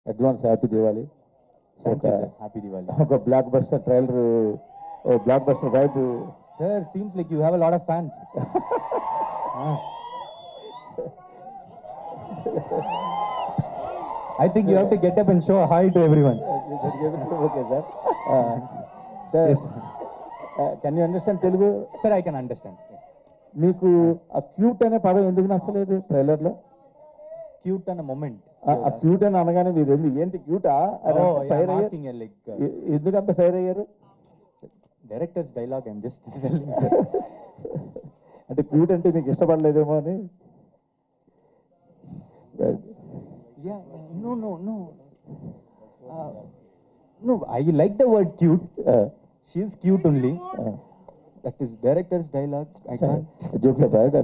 Advance happy Diwali. Thank you, sir. Happy Diwali. ఒక block buster trailer, block buster vibe. Sir, seems like you have a lot of fans. I think you have to get up and show hi to everyone. Okay sir. Sir Yes. Can you understand Telugu? Sir, I can understand. మీకు ఆ cute అనే పదం ఎందుకు నచ్చలేదు ట్రైలర్లో? Cute and a moment. ఆ cute అని అనగానే మీరు ఏంటి క్యూటా Oh, yeah, I'm asking you like ఎందుకంత ఫైర్ అయ్యారు? director's dialogue. I'm just telling, sir. అంటే క్యూట్ అంటే మీకు ఇష్టపడలేదేమో అని. Yeah, no. No, I like the word cute. She is cute only. That is director's dialogue. I can't. Jokes apart,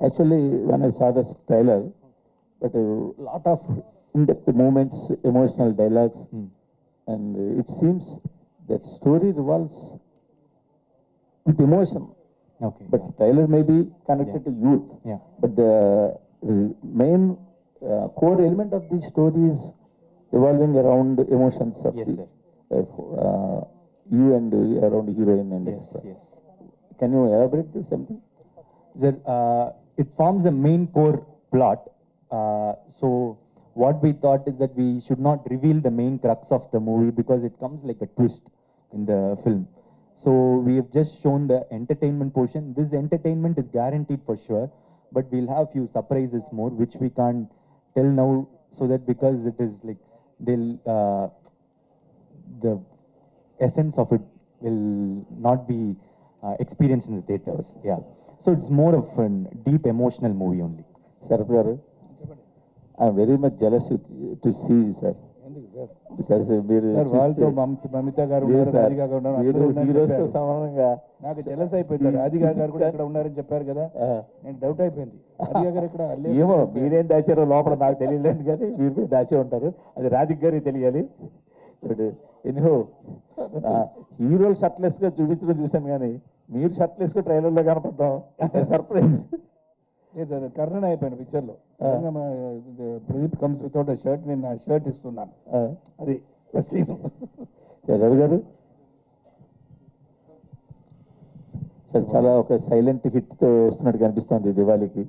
actually when I saw this trailer, but a lot of in-depth moments, emotional dialogues, and it seems that story revolves with emotion. Okay. But trailer may be connected to youth. Yeah. But the main core element of the story is revolving around emotions of Yes, the, sir. you and around heroine and Yes, extra. yes. Can you elaborate this something? Sir, it forms the main core plot. So what we thought is that we should not reveal the main crux of the movie because it comes like a twist in the film. So we have just shown the entertainment portion. This entertainment is guaranteed for sure, but we'll have few surprises more which we can't tell now, so that because it is like they'll the essence of it will not be experienced in the theaters. Yeah. So it's more of a deep emotional movie only. Sarath garu, I am very much jealous to see you, sir. ఎందుకు sir? Because మీరు sir వాళ్ళతో మమిత గారు ఉన్నారు, రాధికా గారు ఉన్నారు, అందరూ ఉన్నారని heroes తో చెప్పారు. సమానంగా నాకు జలస్ అయిపోయింది. రాధికా గారు కూడా ఇక్కడ ఉన్నారని చెప్పారు కదా, నేను డౌట్ అయిపోయింది. రాధికా గారు ఇక్కడ లేరు. ఏమో మీరేం దాచారో లోపల నాకు తెలియలేదు కానీ మీరు కూడా దాచే ఉంటారు. అది రాధిక్ గారికి తెలియాలి. ఎన్నో హీరోలు షర్ట్లెస్ గా చూపించడం చూశాను కానీ మీరు షర్ట్లెస్ గా ట్రైలర్ లో కనపడతాం సర్ప్రైజ్. లేదు అది కర్ణన్ అయిపోయాను పిక్చర్ లో. సడన్గా ప్రదీప్ కమ్స్ వితౌట్ షర్ట్, నేను నా షర్ట్ ఇస్తున్నాను. అది రవి గారు సార్ చాలా ఒక సైలెంట్ హిట్ తో వస్తున్నట్టు కనిపిస్తుంది దివాళీకి.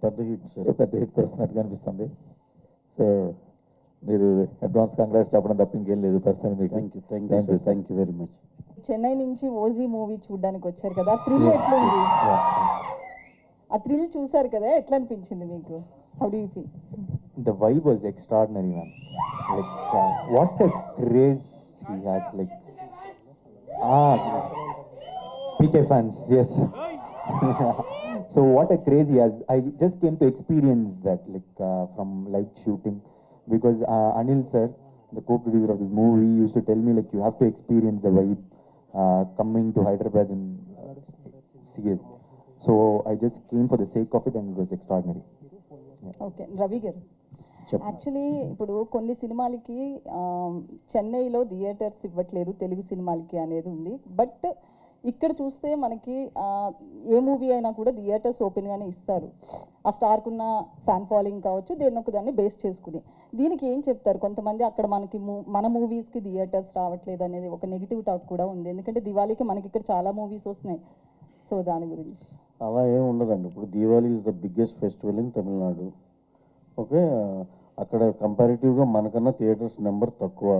పెద్ద హిట్ తో వస్తున్నట్టు కనిపిస్తుంది. సో మీరు అడ్వాన్స్ కంగ్రాట్స్ చెప్పడం తప్ప ఇంకేం లేదు ప్రస్తుతానికి మీకు. Thank you very much. Chennai నుంచి ఓజీ మూవీ చూడడానికి వచ్చారు కదా, థ్రిల్ ఎట్లుంది? ఆ థ్రిల్ చూసారు కదా, ఎట్లా అనిపించింది మీకు? How do you feel? The vibe was extraordinary, man. Like what a craze he has. Like PK fans, yes. So what a craze he has. I just came to experience that, like from light shooting, because Anil sir, the co-producer of this movie, used to tell me like you have to experience the vibe coming to Hyderabad and see it. So I just came for the sake of it and it was extraordinary. Okay Ravi గారు, actually ఇప్పుడు కొన్ని సినిమాలకి చెన్నైలో theatres ఇవ్వట్లేదు తెలుగు సినిమాలకి అనేది ఉంది. But ఇక్కడ చూస్తే మనకి ఏ మూవీ అయినా కూడా థియేటర్స్ ఓపెన్గానే ఇస్తారు. ఆ స్టార్కున్న ఫ్యాన్ ఫాలోయింగ్ కావచ్చు, దేని ఒక దాన్ని బేస్ చేసుకుని. దీనికి ఏం చెప్తారు? కొంతమంది అక్కడ మనకి మన మూవీస్కి థియేటర్స్ రావట్లేదు అనేది ఒక నెగిటివ్ టాక్ కూడా ఉంది. ఎందుకంటే దివాళీకి మనకి ఇక్కడ చాలా మూవీస్ వస్తున్నాయి. సో దాని గురించి. అలా ఏమి ఉండదండి. ఇప్పుడు Diwali is the biggest festival in Tamil Nadu. Okay, అక్కడ కంపారిటివ్గా మనకన్నా థియేటర్స్ నెంబర్ తక్కువ.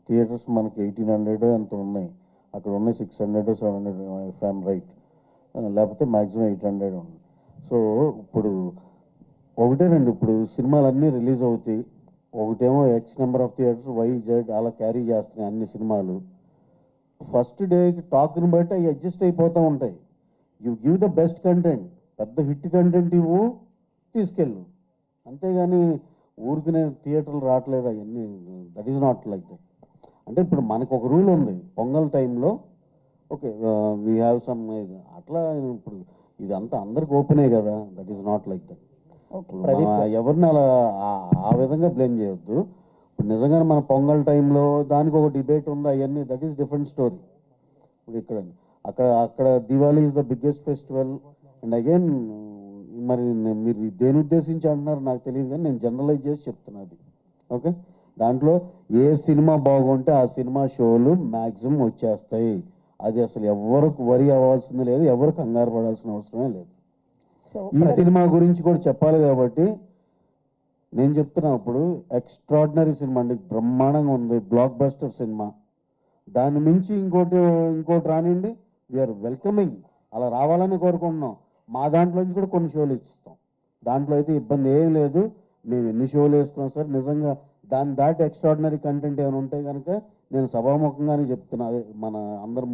థియేటర్స్ మనకి 1800 ఎంత ఉన్నాయి, అక్కడ ఉన్నాయి 600 700 ఇఫ్ ఐఎమ్ రైట్, లేకపోతే మ్యాక్సిమం 800 ఉంది. సో ఇప్పుడు ఒకటేనండి, ఇప్పుడు సినిమాలన్నీ రిలీజ్ అవుతాయి. ఒకటేమో X number of theatres Y Z అలా క్యారీ చేస్తున్నాయి అన్ని సినిమాలు. ఫస్ట్ డేకి టాక్ని బట్టి అవి అడ్జస్ట్ అయిపోతూ ఉంటాయి. You give the best content, పెద్ద హిట్ కంటెంట్ ఇవ్వు, తీసుకెళ్ళు. అంతేగాని ఊరికి థియేటర్లు రావట్లేదు అవన్నీ, that is not like that. అంటే ఇప్పుడు మనకు ఒక రూల్ ఉంది, పొంగల్ టైంలో ఓకే వీ హ్యావ్ సమ్, అట్లా ఇప్పుడు ఇదంతా అందరికి ఓపెనే కదా, that is not like that. ఎవరిని అలా ఆ విధంగా బ్లేమ్ చేయొద్దు. ఇప్పుడు నిజంగానే మన పొంగల్ టైంలో దానికి ఒక డిబేట్ ఉంది, అవన్నీ దట్ ఈస్ డిఫరెంట్ స్టోరీ. ఇప్పుడు అక్కడ Diwali is the biggest festival. And again మరి మీరు దేని ఉద్దేశించి అంటున్నారు నాకు తెలియదు, కానీ నేను జనరలైజ్ చేసి చెప్తున్నా అది. ఓకే, దాంట్లో ఏ సినిమా బాగుంటే ఆ సినిమా షోలు మ్యాక్సిమం వచ్చేస్తాయి. అది అసలు ఎవరికి వరి అవ్వాల్సింది లేదు, ఎవరు కంగారు పడాల్సిన అవసరమే లేదు. సో ఈ సినిమా గురించి కూడా చెప్పాలి కాబట్టి నేను చెప్తున్నా. ఇప్పుడు ఎక్స్ట్రాడినరీ సినిమా అండి, బ్రహ్మాండంగా ఉంది, బ్లాక్ బస్టర్ సినిమా. దాని మించి ఇంకోటి రానివ్వండి, వీఆర్ వెల్కమింగ్, అలా రావాలని కోరుకుంటున్నాం. మా దాంట్లో నుంచి కూడా కొన్ని షోలు ఇస్తాం, దాంట్లో అయితే ఇబ్బంది ఏం లేదు. మేము ఎన్ని షోలు వేసుకున్నాం సార్, నిజంగా దాన్ని దాటి ఎక్స్ట్రాడినరీ కంటెంట్ ఏమైనా ఉంటే కనుక నేను సభాముఖంగానే చెప్తున్నా, అదే మన అందరు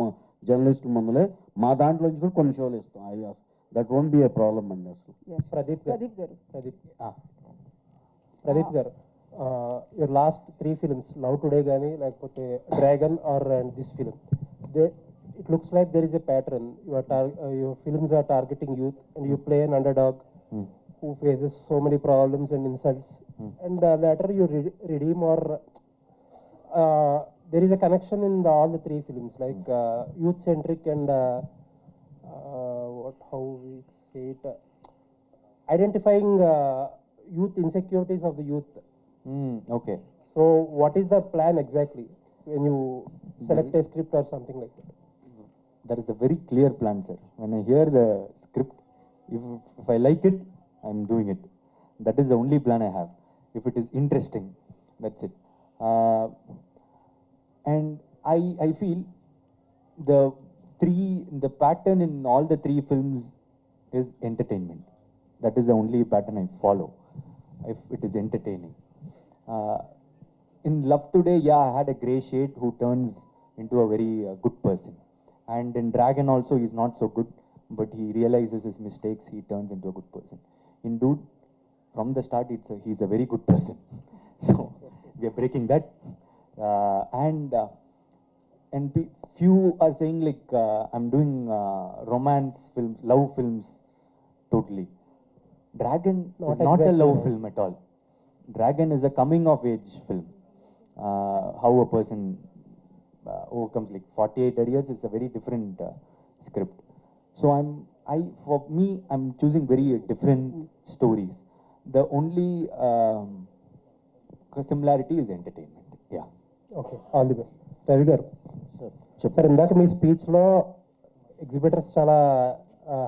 జర్నలిస్టుల ముందులే, మా దాంట్లో నుంచి కూడా కొన్ని షోలు ఇస్తాం. అయ్యా, that won't be A problem అండి అసలు. Pradeep గారు Pradeep garu, your last 3 films, Love Today gaani, like Dragon or and this film, it looks like there is a pattern. Your films are targeting youth, and you play an underdog who faces so many problems and insults, and later you redeem, or there is a connection in all the 3 films, like youth centric and how we say it, identifying youth insecurities of the youth. Okay. So what is the plan exactly when you select a script or something like that? That is a very clear plan, sir. When I hear the script, if I like it, I'm doing it. That is the only plan I have. If it is interesting, that's it. And I feel the pattern in all the 3 films is entertainment. That is the only pattern I follow. If it is entertaining. In Love Today, yeah, I had a grey shade who turns into a very good person. And in Dragon also, he's not so good, but he realizes his mistakes, he turns into a good person. In Dude, from the start, he's a very good person. So, we are breaking that. And few are saying like, I'm doing romance films, love films, totally. Dragon is not a love film at all. Dragon is a coming of age film. How a person overcomes like 48 areas is a very different script. So for me, I'm choosing very different stories. The only similarity is entertainment. Yeah. Okay, all the best. Ravi garu, sir ఇందాక మీ స్పీచ్లో exhibitors చాలా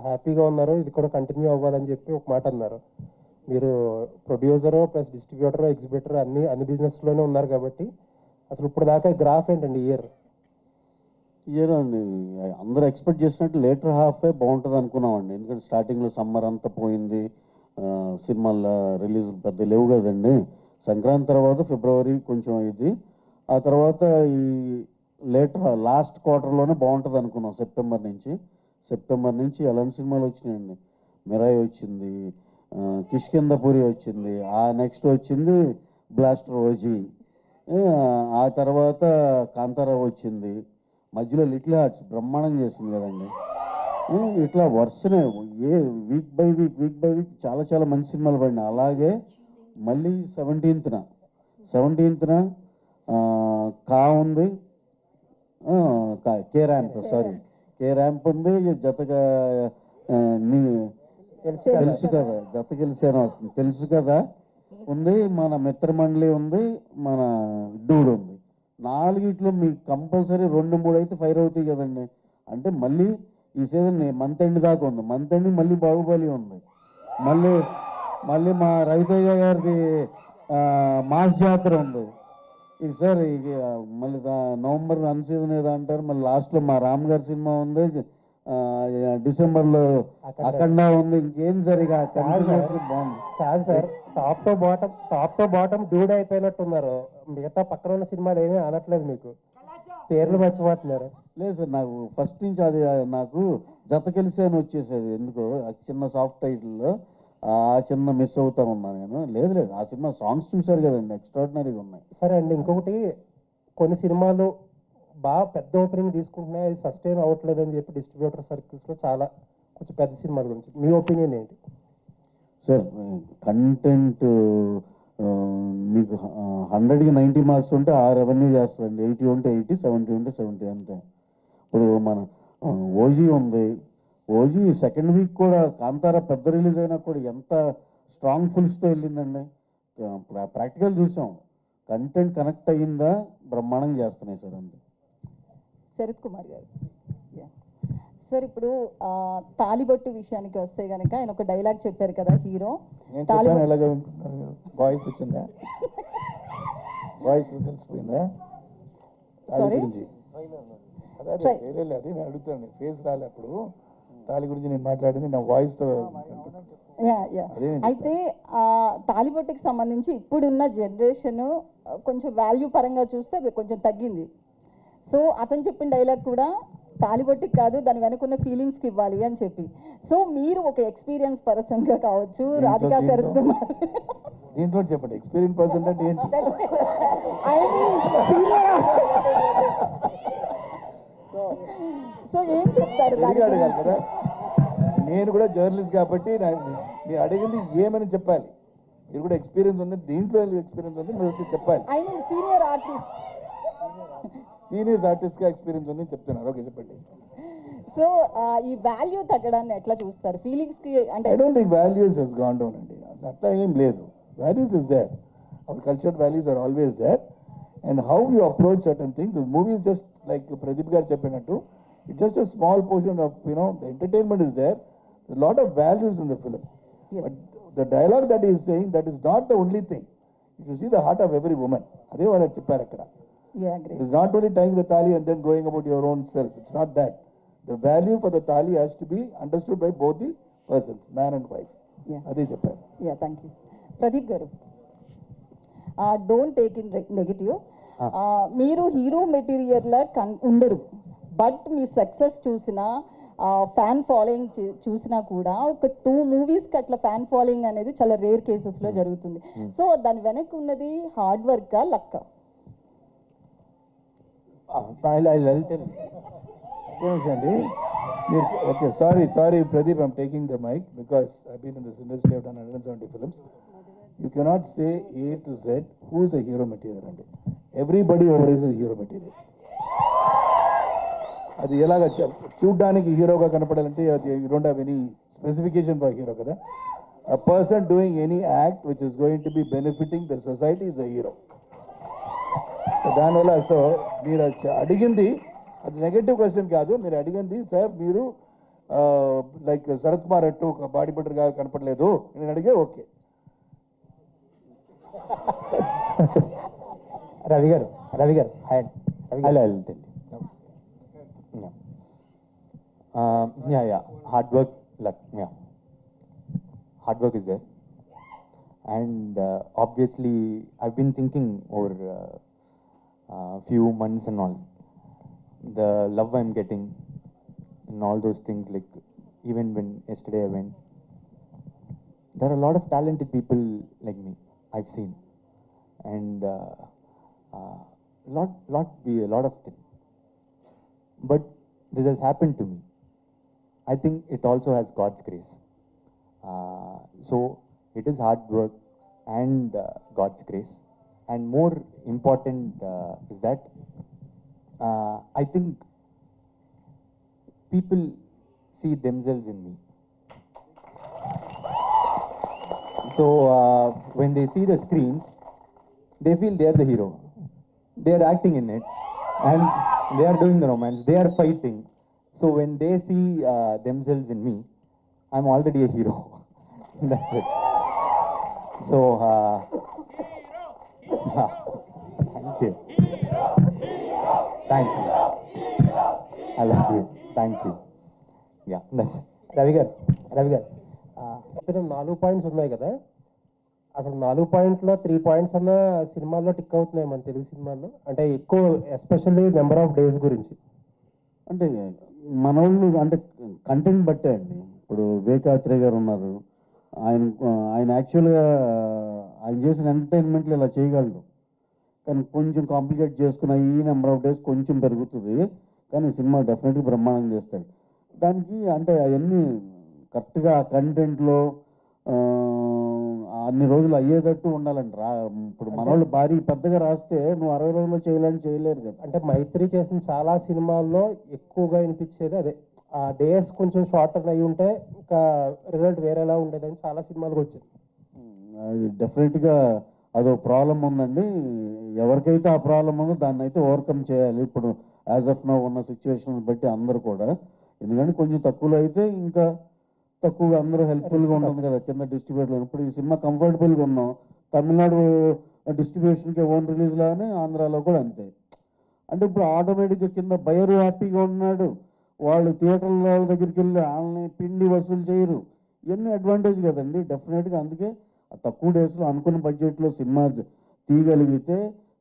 హ్యాపీగా ఉన్నారు, ఇది కూడా continue అవ్వాలని చెప్పి ఒక మాట అన్నారు. మీరు ప్రొడ్యూసరు ప్లస్ డిస్ట్రిబ్యూటరు ఎగ్జిబిటర్ అన్ని బిజినెస్లోనే ఉన్నారు కాబట్టి అసలు ఇప్పుడు దాకా గ్రాఫ్ ఏంటండి ఇయర్ అండి? అందరూ ఎక్స్పెక్ట్ చేసినట్టు లేటర్ హాఫే బాగుంటుంది అనుకున్నామండి, ఎందుకంటే స్టార్టింగ్లో సమ్మర్ అంతా పోయింది, సినిమాల రిలీజ్ పెద్ద లేవు కదండి. సంక్రాంతి తర్వాత ఫిబ్రవరి కొంచెం అయింది, ఆ తర్వాత ఈ లాస్ట్ క్వార్టర్లోనే బాగుంటుంది అనుకున్నాం. సెప్టెంబర్ నుంచి ఎలాంటి సినిమాలు వచ్చినాయండి. మిరాయి వచ్చింది, కిష్కిందపురి వచ్చింది, ఆ నెక్స్ట్ వచ్చింది బ్లాస్టర్ ఓజీ, ఆ తర్వాత కాంతారావు వచ్చింది, మధ్యలో లిటిల్ హార్ట్స్ బ్రహ్మాండం చేసింది కదండి. ఇట్లా వరుసనే వీక్ బై వీక్ చాలా చాలా మంచి సినిమాలు పడినాయి. అలాగే మళ్ళీ 17th కా ఉంది, కే ర్యాంప్ ఉంది, జతగా తెలుసు కదా, జత గెలిచాను వస్తుంది తెలుసు కదా ఉంది, మన మిత్రమండలి ఉంది, మన డూడ్ ఉంది. 4 మీకు కంపల్సరీ 2-3 అయితే ఫైర్ అవుతాయి కదండి. అంటే మళ్ళీ ఈ సీజన్ మంత్ ఎండ్ దాకా ఉంది, మంత్ ఎండ్ మళ్ళీ బాహుబలి ఉంది, మళ్ళీ మా రవితేజ గారికి మాస్ జాతర ఉంది. ఇక సార్ ఇక మళ్ళీ నవంబర్ అన్ సీజన్ ఏదో అంటారు, మళ్ళీ లాస్ట్లో మా రామ్ గారి సినిమా ఉంది, డిసెంబర్లో అఖండ ఉంది. ఇంకేం సార్ ఇక బాగుంది కాదు సార్, టాప్ తో బాటం డూడ్ అయిపోయినట్టున్నారు, మిగతా పక్కన ఉన్న సినిమాలు ఏమీ అనట్లేదు, మీకు పేర్లు మర్చిపోతున్నారు. లేదు సార్, నాకు ఫస్ట్ నుంచి అది నాకు జత కలిసి అని వచ్చేసేది, ఎందుకో చిన్న సాఫ్ట్ టైటిల్లో చిన్న మిస్ అవుతా ఉన్నా నేను. లేదు ఆ సినిమా సాంగ్స్ చూశారు కదండి, ఎక్స్ట్రాడినరీగా ఉన్నాయి. సరే అండి, ఇంకొకటి కొన్ని సినిమాలు బాగా పెద్ద ఓపెనింగ్ తీసుకుంటున్నాయి, అది సస్టైన్ అవ్వట్లేదు అని చెప్పి డిస్ట్రిబ్యూటర్ సర్కిల్స్లో చాలా కొంచెం పెద్ద సినిమాల గురించి మీ ఒపీనియన్ ఏంటి సార్? కంటెంట్ మీకు 100కి 90 మార్క్స్ ఉంటే ఆ రెవెన్యూ చేస్తుందండి, 80 ఉంటే 80, 70 ఉంటే 70 అంతే. ఇప్పుడు మన ఓజీ ఉంది, ఓజీ సెకండ్ వీక్ కూడా కాంతారా పెద్ద రిలీజ్ అయినా కూడా ఎంత స్ట్రాంగ్ ఫుల్స్తో వెళ్ళిందండి. ప్రాక్టికల్ చూసాం, కంటెంట్ కనెక్ట్ అయ్యిందా బ్రహ్మాండంగా చేస్తున్నాయి సార్ అంతే. శరత్ కుమార్ గారు. సార్ ఇప్పుడు తాలిబొట్టు విషయానికి వస్తే కనుక ఆయన ఒక డైలాగ్ చెప్పారు కదా హీరో. నేను చెప్పాను ఎలాగ వింటున్నారు, వాయిస్ వచ్చిందా, వాయిస్ తెలిసిపోయిందా తాళి గురించి? అదే అది నేను అడుగుతాను, ఫేస్ రాలే అప్పుడు తాళి గురించి నేను మాట్లాడింది నా వాయిస్తో. అయితే తాలిబొట్టుకి సంబంధించి ఇప్పుడున్న జనరేషన్ కొంచెం వాల్యూ పరంగా చూస్తే అది కొంచెం తగ్గింది. సో అతను చెప్పిన డైలాగ్ కూడా తాలిబొట్టుకి కాదు, దాని వెనుకున్న ఫీలింగ్స్కి ఇవ్వాలి అని చెప్పి. సో మీరు ఒక ఎక్స్పీరియన్స్ పర్సన్గా కావచ్చు, రాధికా శరత్ కుమార్ దీంట్లో చెప్పండి ఎక్స్పీరియన్స్ పర్సన్ అంటే ఏంటి? సో ఏం చెప్తారు? అడగాలి కదా, నేను కూడా జర్నలిస్ట్ కాబట్టి మీరు అడిగింది ఏమని చెప్పాలి. మీరు కూడా ఎక్స్పీరియన్స్ ఉంది, దీంట్లో ఎక్స్పీరియన్స్ ఉంది, మీరు వచ్చి చెప్పాలి. I mean senior artist, senior ఆర్టిస్ట్గా ఎక్స్పీరియన్స్ ఉంది చెప్తున్నారు. ఓకే చెప్పండి. సో ఈ వాల్యూ తగ్గడాన్ని ఎట్లా చూస్తారు ఫీలింగ్స్కి? అంటే I don't think values has gone down అండి, అట్లా ఏం లేదు. Values is there, our culture values are always there, and how you approach certain things. Movies just like Pradeep garu చెప్పినట్టు, it's just a small portion of the entertainment is there, lot of values in the film. But the dialogue that is saying that is not the only thing. You see the heart of every women, అదే వాళ్ళు చెప్పారు అక్కడ. It is not only tying the thali and then going about your own self. It's not that. The value for the thali has to be understood by both the persons, man and wife. Adi chepparu. Yeah, thank you. Pradeep garu, don't take in negative. మీరు hero material ఉండరు, but me success చూసినా fan following చూసినా కూడా ఒక 2 మూవీస్కి అట్లా fan following అనేది చాలా రేర్ కేసెస్లో జరుగుతుంది. సో దాని వెనక్కి ఉన్నది hard వర్కా లక్కా? Okay, sorry, Pradeep, I'm taking the mic because I've been in this industry, I've done 170 films. You cannot say A to Z who's the hero material. And everybody over is a hero material. అది ఎలాగ చూడ్డానికి హీరోగా కనపడాలంటే you don't have any specification for hero కదా. A person doing any act which is going to be benefiting the society is a hero. దానివల్ల so మీరు అడిగింది అది negative question కాదు. మీరు అడిగింది సార్ మీరు లైక్ శరత్ కుమార్ అట్టు ఒక బాడీ బిల్డర్గా కనపడలేదు నేను అడిగే. Okay Ravi garu hard work is there, and obviously I've been thinking over few months and all, the love I'm getting and all those things, like even when yesterday I went, there are a lot of talented people like me I've seen, and a lot of them, but this has happened to me. I think it also has God's grace. So it is hard work and God's grace, and more important is that I think people see themselves in me. So when they see the screens, they feel they are the hero. They are acting in it, and they are doing the romance. They are fighting. So when they see themselves in me, I'm already a hero. That's it. So, thank you. I love you. Thank you. Yeah, that's it. Ravi గారు చెప్పిన 4 points ఉన్నాయి కదా, అసలు 4 పాయింట్లో 3 points అన్న సినిమాల్లో tick అవుతున్నాయి మన తెలుగు సినిమాల్లో. అంటే ఎక్కువ ఎస్పెషల్లీ నెంబర్ ఆఫ్ డేస్ గురించి. అంటే మనోళ్ళు అంటే కంటెంట్ బట్టే అండి. ఇప్పుడు వివేకాత్రేయ గారు ఉన్నారు, ఆయన యాక్చువల్గా ఆయన చేసిన ఎంటర్టైన్మెంట్లు ఇలా చేయగలడు, కానీ కొంచెం కాంప్లికేట్ చేసుకున్న ఈ నెంబర్ ఆఫ్ డేస్ కొంచెం పెరుగుతుంది, కానీ సినిమా డెఫినెట్గా బ్రహ్మాండంగా చేస్తాడు. దానికి అంటే అవన్నీ కరెక్ట్గా కంటెంట్లో అన్ని రోజులు అయ్యేటట్టు ఉండాలండి. ఇప్పుడు మనోళ్ళు భారీ పెద్దగా రాస్తే నువ్వు 60 రోజుల్లో చేయలేరు కదా. అంటే మైత్రి చేసిన చాలా సినిమాల్లో ఎక్కువగా వినిపించేది అదే, ఆ డేస్ కొంచెం షార్టర్ అయి ఉంటే ఇంకా రిజల్ట్ వేరేలా ఉండేదని చాలా సినిమాలకు వచ్చింది. అది డెఫినెట్గా అదో ప్రాబ్లం ఉందండి. ఎవరికైతే ఆ ప్రాబ్లం ఉందో దాన్ని అయితే ఓవర్కమ్ చేయాలి. ఇప్పుడు యాజ్ ఆఫ్ నౌ ఉన్న సిచ్యువేషన్ బట్టి అందరూ కూడా, ఎందుకంటే కొంచెం తక్కువలో అయితే ఇంకా తక్కువగా అందరూ హెల్ప్ఫుల్గా ఉంటుంది కదా కింద డిస్ట్రిబ్యూటర్లు. ఇప్పుడు ఈ సినిమా కంఫర్టబుల్గా ఉన్నాం, తమిళనాడు డిస్ట్రిబ్యూషన్కి ఓన్ రిలీజ్ లాగానే ఆంధ్రాలో కూడా అంతే. అంటే ఇప్పుడు ఆటోమేటిక్గా కింద బయరు హ్యాపీగా ఉన్నాడు, వాళ్ళు థియేటర్ల దగ్గరికి వెళ్ళి వాళ్ళని పిండి వసూలు చేయరు. ఇవన్నీ అడ్వాంటేజ్ కదండి డెఫినెట్గా. అందుకే ఆ తక్కువ డేస్లో అనుకున్న బడ్జెట్లో సినిమా తీయగలిగితే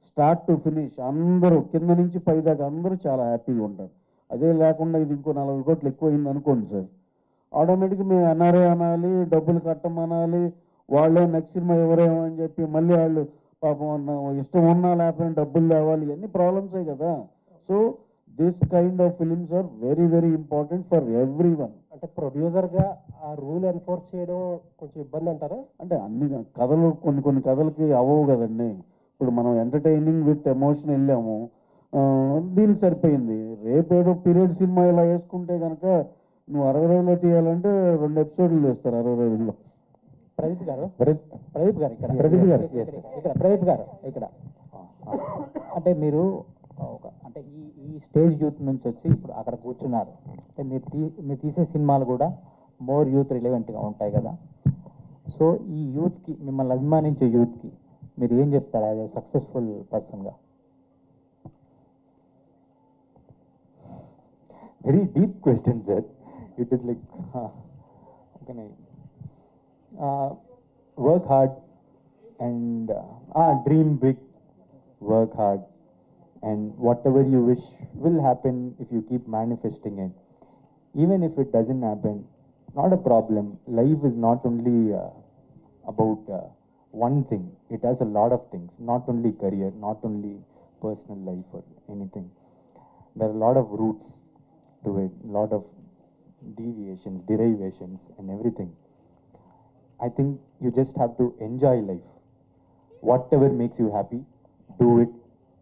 స్టార్ట్ టు ఫినిష్ అందరూ కింద నుంచి పై దాకా అందరూ చాలా హ్యాపీగా ఉంటారు. అదే లేకుండా ఇది ఇంకో 40 కోట్లు ఎక్కువైంది అనుకోండి సార్, ఆటోమేటిక్గా మేము ఎన్ఆర్ఏ అనాలి, డబ్బులు కట్టమనాలి, వాళ్ళే నెక్స్ట్ సినిమా ఎవరేమో అని చెప్పి మళ్ళీ వాళ్ళు పాపం ఇష్టం ఉన్నా లేకపోయినా డబ్బులు తేవాలి, ఇవన్నీ ప్రాబ్లమ్సే కదా. So this kind of films are very very important for every one. అంటే ప్రొడ్యూసర్గా ఆ రూల్ ఎన్ఫోర్స్ చేయడం కొంచెం ఇబ్బంది అంటారా? అంటే అన్ని కథలు కొన్ని కథలకి అవ్వవు కదండి. ఇప్పుడు మనం ఎంటర్టైనింగ్ విత్ ఎమోషన్ వెళ్ళాము, దీనికి సరిపోయింది. రేపేదో పీరియడ్ సినిమా ఇలా వేసుకుంటే కనుక నువ్వు 60 రోజుల్లో తీయాలంటే 2 ఎపిసోడ్లు చేస్తారు 60 రోజుల్లో. ప్రదీప్ గారు ఇక్కడ అంటే మీరు అంటే ఈ స్టేజ్ యూత్ నుంచి వచ్చి ఇప్పుడు అక్కడ కూర్చున్నారు. అంటే మీరు తీసే సినిమాలు కూడా మోర్ యూత్ రిలవెంట్గా ఉంటాయి కదా. సో ఈ యూత్కి, మిమ్మల్ని అభిమానించే యూత్కి మీరు ఏం చెప్తారు యాజ్ ఎ సక్సెస్ఫుల్ పర్సన్గా? Very deep question sir. It is like ఓకేనా, work hard and dream big, work hard, and whatever you wish will happen if you keep manifesting it. Even if it doesn't happen, not a problem. Life is not only about one thing. It has a lot of things, not only career, not only personal life or anything. There are a lot of roots to it, lot of deviations, derivations and everything. I think you just have to enjoy life. Whatever makes you happy, do it.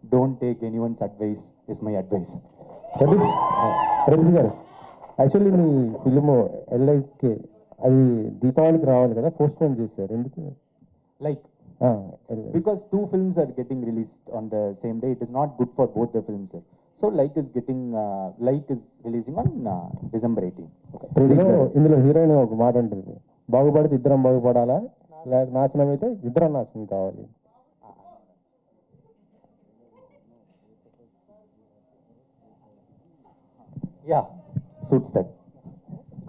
Don't take anyone's advice, is my advice. Pradeep గారు, actually మీ film ఎల్ఐకి అది దీపావళికి రావాలి కదా, postpone చేశారు ఎందుకు? Like, because 2 films are getting released on the same day, it is not good for both the films. So Like is releasing on December 18. ఇందులో heroine ఒక మాట ఉంటుంది, బాగుపడితే ఇద్దరం బాగుపడాలా, లేక నాశనం అయితే ఇద్దరం నాశనం కావాలి. Yeah, suits that.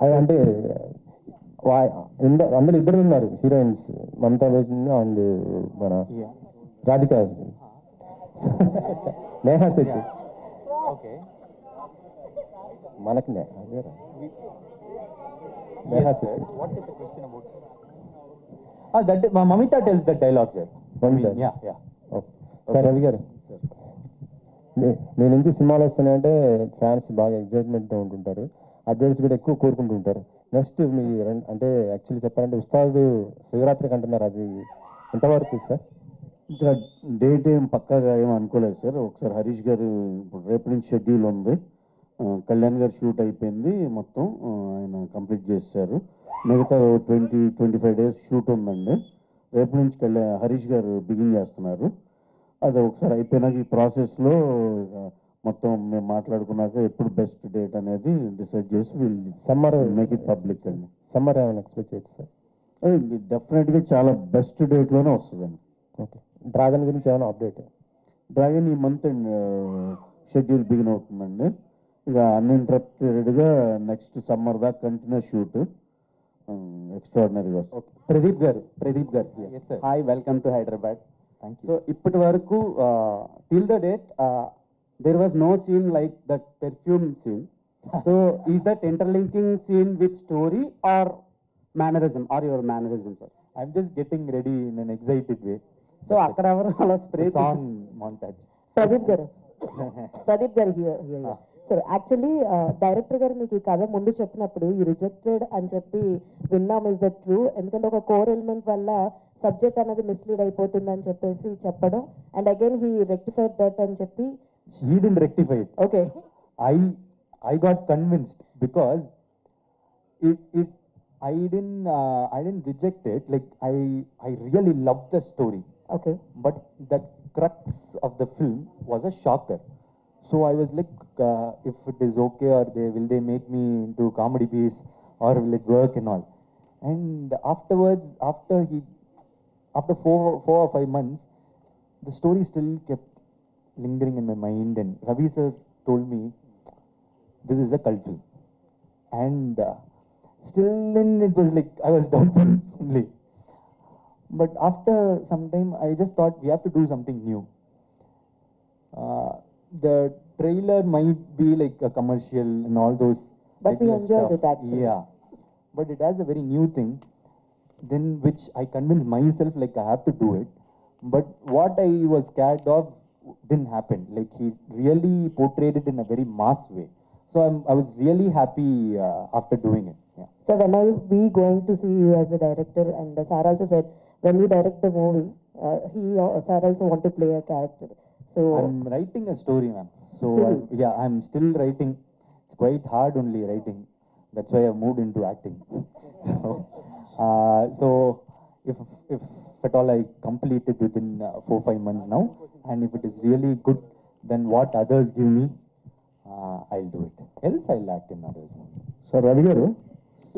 అది అంటే అందులో ఇద్దరు ఉన్నారు హీరోయిన్స్, మమతా బైజు అండ్ మన రాధికా, నేహా శెట్టి. Okay. మనకి Yes, sir. What is the question about? That Mamita tells that dialogue, sir. Mamita? Yeah. Sir Ravi గారు, మీ నుంచి సినిమాలు వస్తున్నాయంటే ఫ్యాన్స్ బాగా ఎగ్జైట్మెంట్తో ఉంటుంటారు, అప్డేట్స్ కూడా ఎక్కువ కోరుకుంటుంటారు. నెక్స్ట్ మీ అంటే యాక్చువల్లీ చెప్పాలంటే ఉస్తాద్ శివరాత్రికి అంటున్నారు, అది ఎంతవరకు సార్? ఇంకా డేట్ ఏం పక్కాగా ఏం అనుకోలేదు సార్. ఒకసారి హరీష్ గారు ఇప్పుడు రేపు నుంచి షెడ్యూల్ ఉంది, కళ్యాణ్ గారు షూట్ అయిపోయింది మొత్తం, ఆయన కంప్లీట్ చేశారు. మిగతా 20-25 డేస్ షూట్ ఉందండి. రేపు నుంచి హరీష్ గారు బిగిన్ చేస్తున్నారు. అది ఒకసారి అయిపోయినాక ఈ ప్రాసెస్లో మొత్తం మేము మాట్లాడుకున్నాక ఎప్పుడు బెస్ట్ డేట్ అనేది డిసైడ్ చేసి వీళ్ళు సమ్మర్ మేక్ ఇట్ పబ్లిక్ అండి. సమ్మర్ ఏమైనా ఎక్స్పెక్ట్ చేయొచ్చు సార్? అది డెఫినెట్గా చాలా బెస్ట్ డేట్లోనే వస్తుందండి. ఓకే, డ్రాగన్ గురించి ఏమైనా అప్డేట్? డ్రాగన్ ఈ మంత్ షెడ్యూల్ బిగిన్ అవుతుందండి. ఇక అన్ఇంటరప్టెడ్గా నెక్స్ట్ సమ్మర్ దాకా కంటిన్యూస్ షూట్, ఎక్స్ట్రాడినరీగా వస్తుంది. Pradeep garu. Yes, sir. Hi, welcome to Hyderabad. Thank you. So, ippati varaku, till the date, there was no scene like that perfume scene. So, is that interlinking scene with story or mannerism, or your mannerism, sir? I'm just getting ready in an excited way. So, akkada avaru ala spray Song montage. Pradeep గారు here. So actually director గారు మీకు ఈ కథ ముందు చెప్పినప్పుడు you rejected అని చెప్పి విన్నాం. Is that true? ఎందుకంటే ఒక కోర్ ఎలిమెంట్ వల్ల సబ్జెక్ట్ అనేది మిస్లీడ్ అయిపోతుంది అని చెప్పేసి చెప్పడం, and again he rectified that అని చెప్పి. He didn't rectify it. Okay, I got convinced because it I didn't reject it. Like I really loved the story, Okay. but that crux of the film was a shocker. So I was like, if it is okay, or will they make me into comedy piece, or will it work and all. And afterwards, after 4 or 5 months, the story still kept lingering in my mind. And Ravi sir told me, this is a cult film. And still then it was like, I was doubtful only. But after some time, I just thought we have to do something new. The trailer might be like a commercial and all those. But we regular enjoyed stuff. it actually. Yeah. But it has a very new thing, then which I convinced myself like I have to do it. But what I was scared of didn't happen. Like he really portrayed it in a very mass way. So I was really happy after doing it. Yeah. So when are we going to see you as a director? And Sir also said when you direct the movie, Sir also want to play a character. So I'm writing a story, ma'am. So Still? I'm still writing. It's quite hard only writing. That's why I've moved into acting. So if at all I complete it within 4 or 5 months now, and if it is really good, then what others give me, I'll do it. Else I'll act in others. Sir Ravi garu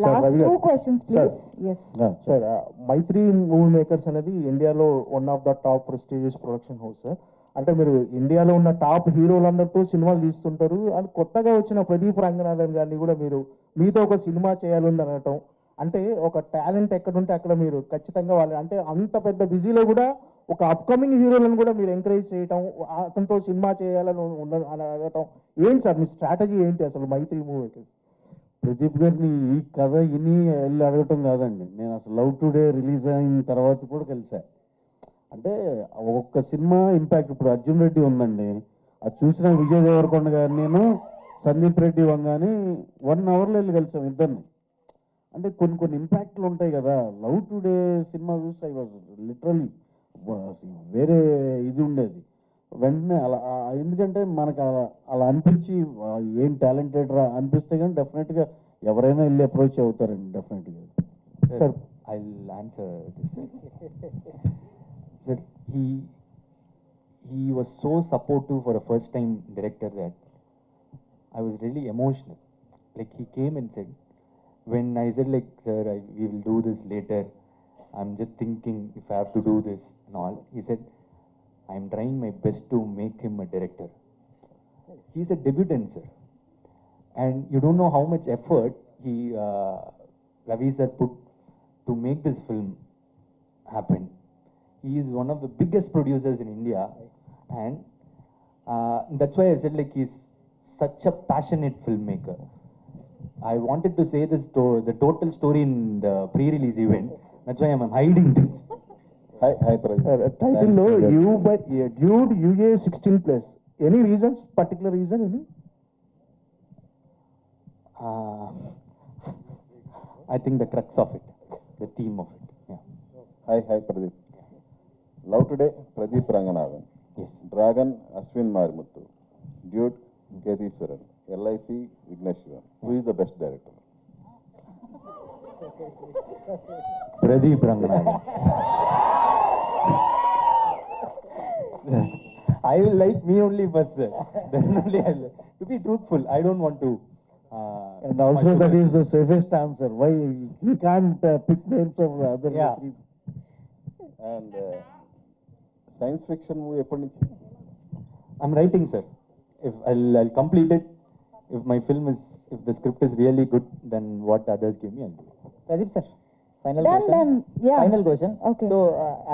Last two questions, please. Yes. Sir Mythri Movie Makers అనేది ఇండియాలో one of the top prestigious production house sir. అంటే మీరు ఇండియాలో ఉన్న top హీరోలందరితో సినిమాలు తీస్తుంటారు and కొత్తగా వచ్చిన ప్రదీప్ రంగనాథన్ గారిని కూడా మీరు మీతో ఒక సినిమా చేయాలని అనటం, అంటే ఒక టాలెంట్ ఎక్కడుంటే అక్కడ మీరు ఖచ్చితంగా వాళ్ళు, అంటే అంత పెద్ద బిజీలో కూడా ఒక అప్కమింగ్ హీరోలను కూడా మీరు ఎంకరేజ్ చేయటం, అతనితో సినిమా చేయాలని అని అనటం, ఏంటి సార్ మీ స్ట్రాటజీ ఏంటి అసలు మైత్రి మూవీకి? ప్రదీప్ గారిని ఈ కథ విని వెళ్ళి అడగటం కాదండి, నేను అసలు లవ్ టుడే రిలీజ్ అయిన తర్వాత కూడా కలిసా. అంటే ఒక్క సినిమా ఇంపాక్ట్, ఇప్పుడు అర్జున్ రెడ్డి ఉందండి, అది చూసిన విజయ్ దేవరకొండ గారు నేను సందీప్ రెడ్డి వంగాని 1 అవర్లో వెళ్ళి కలిసాం ఇద్దరిని. అంటే కొన్ని ఇంపాక్ట్లు ఉంటాయి కదా. లవ్ టుడే సినిమా చూసి ఐ వాజ్ లిటరలీ వేరే ఇది ఉండేది వెంటనే అలా. ఎందుకంటే మనకు అలా అనిపించి ఏం టాలెంటెడ్ రా అనిపిస్తే కానీ డెఫినెట్గా ఎవరైనా వెళ్ళి అప్రోచ్ అవుతారండి డెఫినెట్గా. Sir, I'll answer this. Sir, he was so supportive for a first time director that I was really emotional. Like he came and said, when I said like, sir, we will do this later, I'm just thinking if I have to do this and all, he said, I'm trying my best to make him a director. He's a debutant, sir, and you don't know how much effort Ravi sir put to make this film happen. He is one of the biggest producers in India, and that's why I said like he's such a passionate filmmaker. I wanted to say this the total story in the pre-release event. That's why I'm hiding this. Hi Pradeep. టైటిల్లో you by dude UA 16+. Any reasons, particular reason any? I think the crux of it, the theme of it. Yeah. Hi Pradeep. Love Today, Pradeep Ranganathan. Yes. Dragon, Ashwin Marimuthu. Dude, Ketheeswaran. LIC, Vignesh Shivan. Who is the best director? Pradeep Ranganathan. I will like me only first, sir. Then only I will. To be truthful, I don't want to. And also that is the safest answer. Why he can't pick names of the other Yeah. three. And science fiction movie ఎప్పటి నుంచి? I'm writing, sir. If I'll complete it. If my film is, if the script is really good, then what others give me, I'll do it. Pradeep sir, final Done, question. done. Yeah. Final question. Okay. So,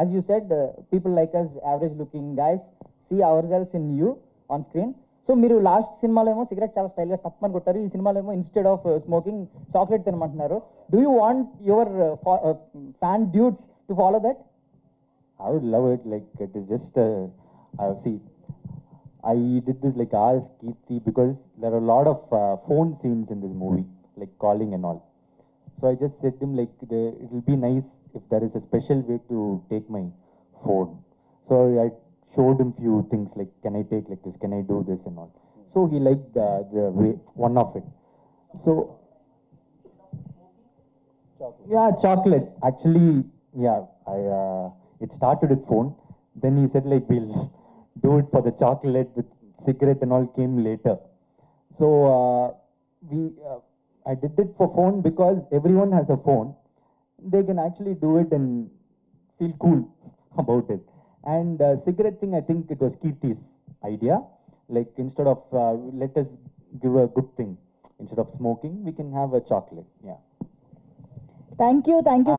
as you said, people like us, average looking guys, see ourselves in you on screen. So, మీరు last సినిమాలో ఏమో cigarette చాలా స్టైల్గా తప్పని కొట్టారు, ఈ సినిమాలో ఏమో ఇన్స్టెడ్ ఆఫ్ స్మోకింగ్ చాక్లెట్ తినమంటున్నారు. Do you want your fan dudes to follow that? I would love it. Like it is just see, I did this like Ask Keerthi because there are a lot of phone scenes in this movie, like calling and all. So I just said to him like it will be nice if there is a special way to take my phone. So I showed him few things like can I take like this, can I do this and all. So he liked the way, one of it. So, yeah, chocolate. Actually, yeah, it started with phone. Then he said like we'll do it for the chocolate with cigarette and all came later. So I did it for phone because everyone has a phone. They can actually do it and feel cool about it. And cigarette thing, I think it was Kirti's idea. Like instead of let us give a good thing. Instead of smoking, we can have a chocolate. Yeah. Thank you.